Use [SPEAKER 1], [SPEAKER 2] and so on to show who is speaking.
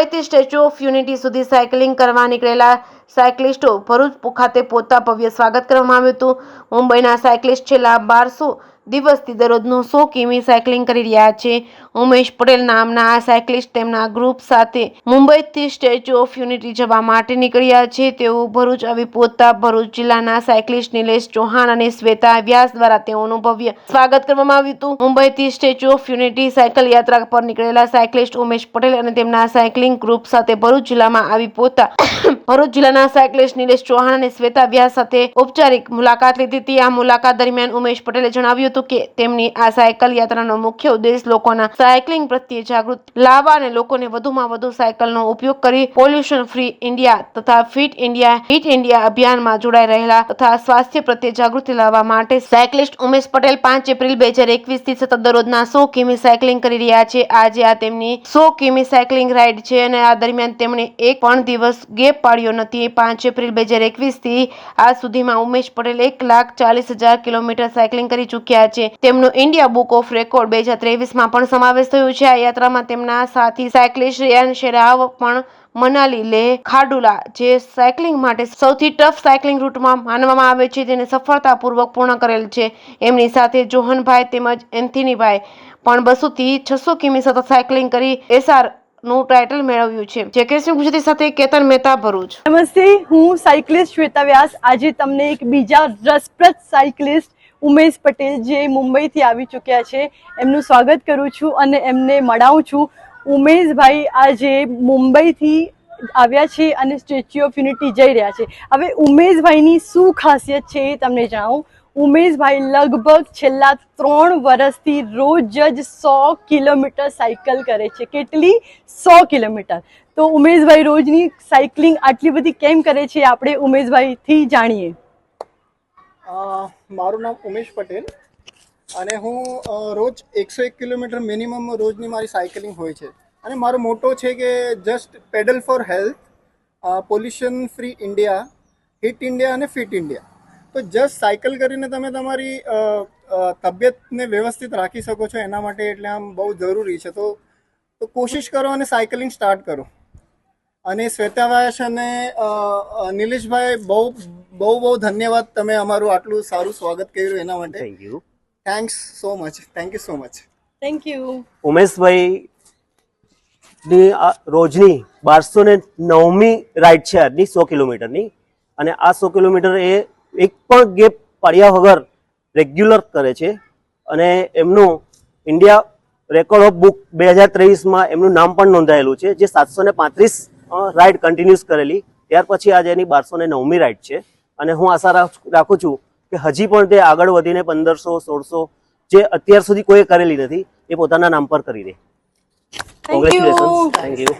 [SPEAKER 1] મુંબઈથી statue of unity સુધી cycling કરવા નીકળેલા સાયકલિસ્ટો ભરૂચ ખાતે પહોંચતા ભવ્ય સ્વાગત કરવામાં આવ્યું હતું. મુંબઈના સાયકલિસ્ટ છેલ્લા 1200 દિવસથી દરરોજનું 100 કિમી સાયકલિંગ કરી રહ્યા છે. ઉમેશ પટેલ નામના આ સાયકલિસ્ટ તેમના ગ્રુપ સાથે મુંબઈથી સ્ટેચ્યુ ઓફ યુનિટી જવા માટે નીકળ્યા છે. તેઓ ભરૂચ આવી પહોંચતા ભરૂચ જિલ્લાના સાયકલિસ્ટ નિલેશ ચૌહાણ અને શ્વેતા વ્યાસ દ્વારા તેઓનું ભવ્ય સ્વાગત કરવામાં આવ્યું હતું. મુંબઈથી સ્ટેચ્યુ ઓફ યુનિટી સાયકલ યાત્રા પર નીકળેલા સાયકલિસ્ટ ઉમેશ પટેલ અને તેમના સાયકલિંગ ગ્રુપ સાથે ભરૂચ જિલ્લામાં આવી પહોંચતા ભરૂચ જિલ્લાના સાયકલિસ્ટ નિલેશ ચૌહાણ અને શ્વેતા વ્યાસ સાથે ઔપચારિક મુલાકાત લીધી હતી. આ મુલાકાત દરમિયાન ઉમેશ પટેલે જણાવ્યું હતું કે તેમની આ સાયકલ યાત્રાનો મુખ્ય ઉદ્દેશ લોકોના સાયકલિંગ પ્રત્યે જાગૃતિ લાવવા અને લોકોને વધુમાં વધુ સાયકલનો ઉપયોગ કરી પોલ્યુશન ફ્રી ઇન્ડિયા તથા ફિટ ઇન્ડિયા અભિયાનમાં જોડાઈ રહેલા તથા સ્વાસ્થ્ય પ્રત્યે જાગૃતિ લાવવા માટે સાયકલિસ્ટ ઉમેશ પટેલ 5 એપ્રિલ 2021 થી સતત દરરોજના 100 કિમી સાયકલિંગ કરી રહ્યા છે. આજે આ તેમની 100 કિમી સાયકલિંગ રાઇડ છે અને આ દરમિયાન તેમણે એક પણ દિવસ ગેપ પાડ્યો નથી. 5 એપ્રિલ 2021 થી આજ સુધીમાં ઉમેશ પટેલ 1,40,000 કિલોમીટર સાયકલિંગ કરી ચૂક્યા છે. તેમનો ઇન્ડિયા બુક ઓફ રેકોર્ડ 2023માં પણ સમાવેશ થયો છે. આ યાત્રામાં તેમના સાથી સાયકલિસ્ટ રેયાન શેરાવ પણ મનાલી લેહ ખાડુલા જે સાયકલિંગ માટે સૌથી ટફ સાયકલિંગ રૂટમાં માનવામાં આવે છે તેને સફળતાપૂર્વક પૂર્ણ કરેલ છે. એમની સાથે જોહનભાઈ તેમજ એન્થનીભાઈ પણ 200 થી 600 કિમી સતત સાયકલિંગ કરી એસઆર નું ટાઇટલ મેળવ્યું છે. જેકેસી ગુજરાતી સાથે કેતન મહેતા, ભરૂચ.
[SPEAKER 2] નમસ્તે, હું સાયકલિસ્ટ શ્વેતા વ્યાસ આજે તમને એક બીજા રસપ્રદ સાયકલિસ્ટ ઉમેશ પટેલ જે મુંબઈથી આવી ચૂક્યા છે એમનું સ્વાગત કરું છું અને એમને મળાવું છું. ઉમેશભાઈ આજે મુંબઈથી આવ્યા છે અને સ્ટેચ્યુ ઓફ યુનિટી જઈ રહ્યા છે. હવે ઉમેશભાઈની શું ખાસિયત છે એ તમને જણાવું. ઉમેશભાઈ લગભગ છેલ્લા 3 વર્ષથી રોજ જ 100 કિલોમીટર સાયકલ કરે છે. કેટલી? 100 કિલોમીટર. તો ઉમેશભાઈ રોજની સાયકલિંગ આટલી બધી કેમ કરે છે આપણે ઉમેશભાઈથી જાણીએ.
[SPEAKER 3] મારું નામ ઉમેશ પટેલ અને હું રોજ 101 કિલોમીટર મિનિમમ રોજની મારી સાયકલિંગ હોય છે અને મારો મોટો છે કે just pedal for health, pollution free India, hit India અને ફિટ ઇન્ડિયા. તો જસ્ટ સાયકલ કરીને તમે તમારી તબિયતને વ્યવસ્થિત રાખી શકો છો એના માટે એટલે આમ બહુ જરૂરી છે. તો કોશિશ કરો અને સાયકલિંગ સ્ટાર્ટ કરો. અને શ્વેતા વ્યાસ અને નિલેશભાઈ બહુ ધન્યવાદ, તમે અમારું આટલું સારું સ્વાગત કર્યું એના માટે.
[SPEAKER 4] Thank you.
[SPEAKER 3] Thanks so much. Thank you so much.
[SPEAKER 2] Thank you.
[SPEAKER 4] Umeshbhai ની રોજની 1209મી રાઈડ છે આજની 100 કિલોમીટરની અને આ 100 કિલોમીટર એ એક પણ ગેપ પાડ્યા વગર રેગ્યુલર કરે છે અને એમનું ઇન્ડિયા રેકોર્ડ ઓફ બુક 2023માં એમનું નામ પણ નોંધાયેલું છે જે 735 રાઈડ કન્ટિન્યુઅસ કરેલી. ત્યાર પછી આજે એની 1209મી રાઈડ છે અને હું આશા રાખું છું કે હજી પણ તે આગળ વધીને 1500-1600 જે અત્યાર સુધી કોઈ કરેલી નથી એ પોતાના નામ પર કરી દે.
[SPEAKER 2] Thank you.
[SPEAKER 4] Thank you.